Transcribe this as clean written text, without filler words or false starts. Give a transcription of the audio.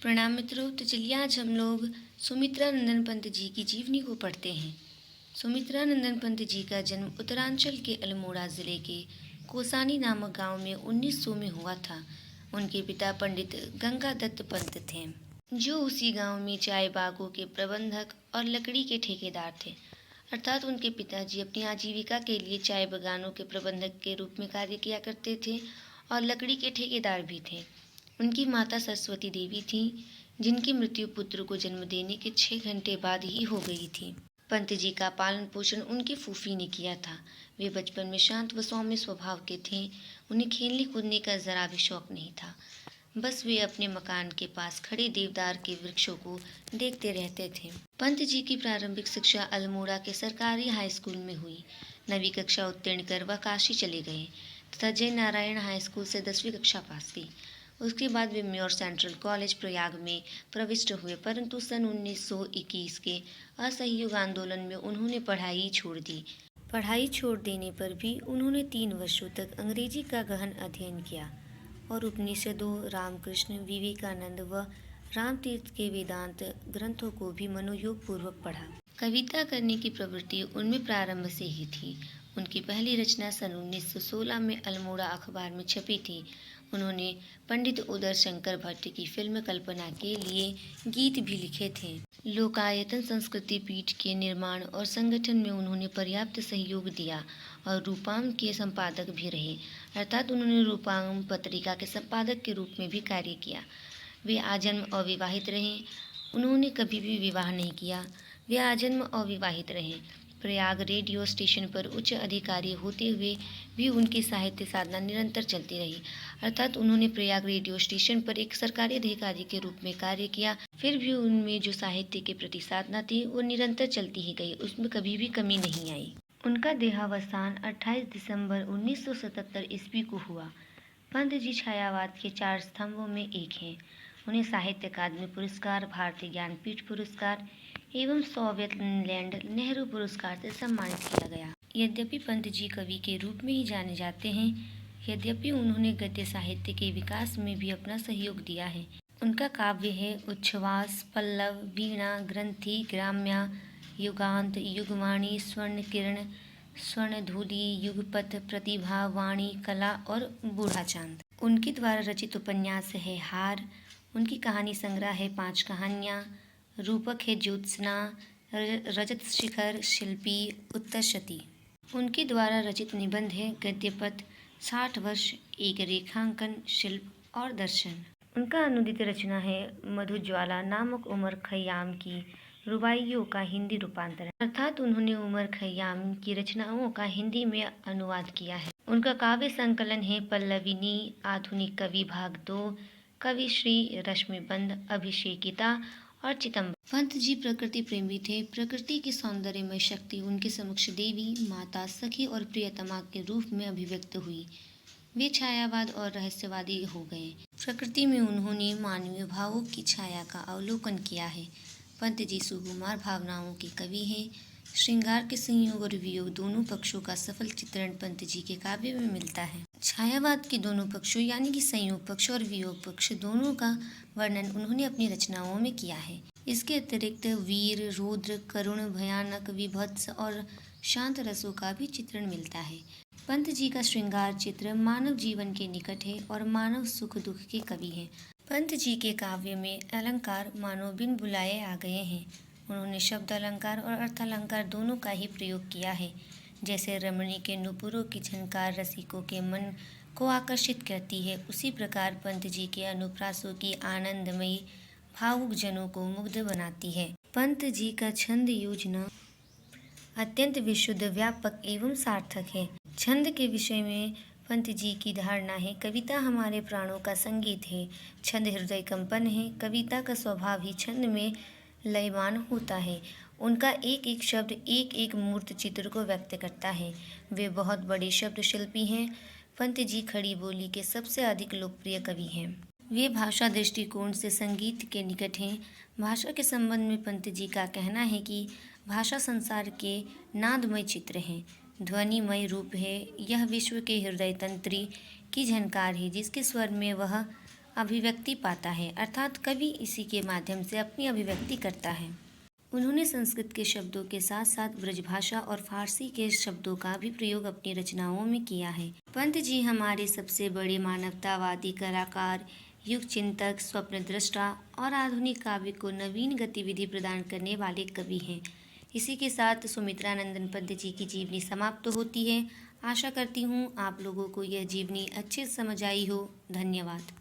प्रणाम मित्रों। तो चलिए आज हम लोग सुमित्रा नंदन पंत जी की जीवनी को पढ़ते हैं। सुमित्रा नंदन पंत जी का जन्म उत्तरांचल के अल्मोड़ा जिले के कोसानी नामक गांव में 1900 में हुआ था। उनके पिता पंडित गंगादत्त पंत थे, जो उसी गांव में चाय बागों के प्रबंधक और लकड़ी के ठेकेदार थे। अर्थात उनके पिताजी अपनी आजीविका के लिए चाय बागानों के प्रबंधक के रूप में कार्य किया करते थे और लकड़ी के ठेकेदार भी थे। उनकी माता सरस्वती देवी थी, जिनकी मृत्यु पुत्र को जन्म देने के 6 घंटे बाद ही हो गई थी। पंत जी का पालन पोषण उनकी फूफी ने किया था। वे बचपन में शांत व सौम्य स्वभाव के थे। उन्हें खेलने कूदने का जरा भी शौक नहीं था। बस वे अपने मकान के पास खड़े देवदार के वृक्षों को देखते रहते थे। पंत जी की प्रारंभिक शिक्षा अल्मोड़ा के सरकारी हाई स्कूल में हुई। 9वीं कक्षा उत्तीर्ण कर वह काशी चले गए तथा जय नारायण हाई स्कूल से 10वीं कक्षा पास की। उसके बाद वे म्योर सेंट्रल कॉलेज प्रयाग में प्रविष्ट हुए, परंतु सन 1921 के असहयोग आंदोलन में उन्होंने पढ़ाई छोड़ दी। पढ़ाई छोड़ देने पर भी उन्होंने 3 वर्षों तक अंग्रेजी का गहन अध्ययन किया और उपनिषदों, रामकृष्ण, विवेकानंद व रामतीर्थ के वेदांत ग्रंथों को भी मनोयोग पूर्वक पढ़ा। कविता करने की प्रवृत्ति उनमें प्रारंभ से ही थी। उनकी पहली रचना सन 1916 में अल्मोड़ा अखबार में छपी थी। उन्होंने पंडित उदय शंकर भट्ट की फिल्म कल्पना के लिए गीत भी लिखे थे। लोकायतन संस्कृति पीठ के निर्माण और संगठन में उन्होंने पर्याप्त सहयोग दिया और रूपाम के संपादक भी रहे। अर्थात उन्होंने रूपाम पत्रिका के संपादक के रूप में भी कार्य किया। वे आजन्म अविवाहित रहे। उन्होंने कभी भी विवाह नहीं किया। वे आजन्म अविवाहित रहे। प्रयाग रेडियो स्टेशन पर उच्च अधिकारी होते हुए भी उनकी साहित्य साधना निरंतर चलती रही। अर्थात उन्होंने प्रयाग रेडियो स्टेशन पर एक सरकारी अधिकारी के रूप में कार्य किया, फिर भी उनमें जो साहित्य के प्रति साधना थी वो निरंतर चलती ही गई, उसमें कभी भी कमी नहीं आई। उनका देहावसान 28 दिसंबर 1977 ईस्वी को हुआ। पंत जी छायावाद के 4 स्तंभों में एक हैं। उन्हें साहित्य अकादमी पुरस्कार, भारतीय ज्ञानपीठ पुरस्कार एवं सोवियत लैंड नेहरू पुरस्कार से सम्मानित किया गया। यद्यपि पंत जी कवि के रूप में ही जाने जाते हैं, यद्यपि उन्होंने गद्य साहित्य के विकास में भी अपना सहयोग दिया है। उनका काव्य है उच्छ्वास, पल्लव, वीणा, ग्रंथि, ग्राम्या, युगांत, युगवाणी, स्वर्ण किरण, स्वर्णधूलि, युगपथ, प्रतिभा, वाणी, कला और बूढ़ा चांद। उनके द्वारा रचित उपन्यास है हार। उनकी कहानी संग्रह है 5 कहानियाँ। रूपक है ज्योत्सना, रजत शिखर, शिल्पी, उत्तरशती। उनके द्वारा रचित निबंध है गद्यपथ, 60 वर्ष, एक रेखांकन, शिल्प और दर्शन। उनका अनुदित रचना है मधुज्वाला नामक उमर खय्याम की रुबाइयों का हिंदी रूपांतरण। अर्थात उन्होंने उमर खय्याम की रचनाओं का हिंदी में अनुवाद किया है। उनका काव्य संकलन है पल्लविनी, आधुनिक कवि भाग 2, कविश्री, रश्मिबंध, अभिषेकिता और चितंबर। पंत जी प्रकृति प्रेमी थे। प्रकृति की सौंदर्यमय शक्ति उनके समक्ष देवी, माता, सखी और प्रियतमा के रूप में अभिव्यक्त हुई। वे छायावाद और रहस्यवादी हो गए। प्रकृति में उन्होंने मानवीय भावों की छाया का अवलोकन किया है। पंत जी सुकुमार भावनाओं के कवि हैं। श्रृंगार के संयोग और वियोग दोनों पक्षों का सफल चित्रण पंत जी के काव्य में मिलता है। छायावाद के दोनों पक्षों यानी कि संयोग पक्ष और वियोग पक्ष दोनों का वर्णन उन्होंने अपनी रचनाओं में किया है। इसके अतिरिक्त वीर, रौद्र, करुण, भयानक, विभत्स और शांत रसों का भी चित्रण मिलता है। पंत जी का श्रृंगार चित्र मानव जीवन के निकट है और मानव सुख दुख के कवि हैं। पंत जी के काव्य में अलंकार मानो बिन बुलाए आ गए हैं। उन्होंने शब्द अलंकार और अर्थालंकार दोनों का ही प्रयोग किया है। जैसे रमणी के नुपुरों की झनकार रसिकों के मन को आकर्षित करती है, उसी प्रकार पंत जी के अनुप्रासों की आनंदमयी भावुक जनों को मुग्ध बनाती है। पंत जी का छंद योजना अत्यंत विशुद्ध, व्यापक एवं सार्थक है। छंद के विषय में पंत जी की धारणा है, कविता हमारे प्राणों का संगीत है, छंद हृदय कंपन है। कविता का स्वभाव ही छंद में लयमान होता है। उनका एक एक शब्द एक एक मूर्त चित्र को व्यक्त करता है। वे बहुत बड़े शब्द शिल्पी हैं। पंत जी खड़ी बोली के सबसे अधिक लोकप्रिय कवि हैं। वे भाषा दृष्टिकोण से संगीत के निकट हैं। भाषा के संबंध में पंत जी का कहना है कि भाषा संसार के नादमय चित्र हैं, ध्वनिमय रूप है। यह विश्व के हृदय तंत्री की झनकार है, जिसके स्वर में वह अभिव्यक्ति पाता है, अर्थात कवि इसी के माध्यम से अपनी अभिव्यक्ति करता है। उन्होंने संस्कृत के शब्दों के साथ साथ ब्रजभाषा और फारसी के शब्दों का भी प्रयोग अपनी रचनाओं में किया है। पंत जी हमारे सबसे बड़े मानवतावादी कलाकार, युग चिंतक, स्वप्नदृष्टा और आधुनिक काव्य को नवीन गतिविधि प्रदान करने वाले कवि हैं। इसी के साथ सुमित्रा नंदन पंत जी की जीवनी समाप्त होती है। आशा करती हूँ आप लोगों को यह जीवनी अच्छे से समझ आई हो। धन्यवाद।